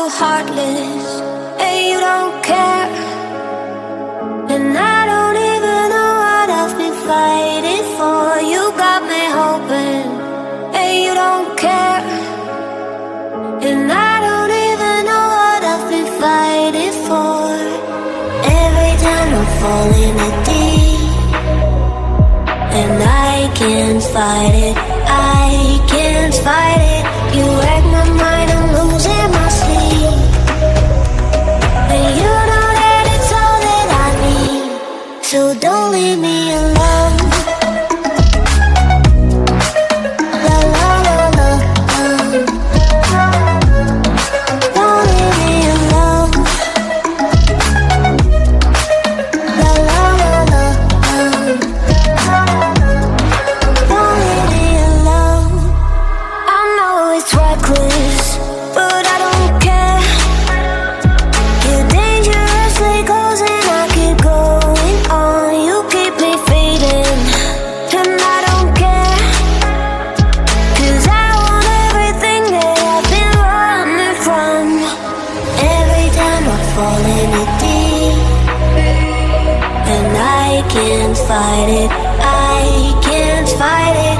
heartless, and you don't care. And I don't even know what I've been fighting for. You got me hoping, and you don't care. And I don't even know what I've been fighting for. Every time I'm falling in deep, and I can't fight it, I can't fight it. You wreck my mind, I'm losing my sleep. And you know that it's all that I need, so don't leave me alone. La la la la, don't leave me alone. La la la la, don't leave me alone. I know it's reckless, but I don't care. You're dangerously close and I keep going on. You keep me fading, and I don't care. 'Cause I want everything that I've been running from. Every time I fall in it deep, and I can't fight it, I can't fight it.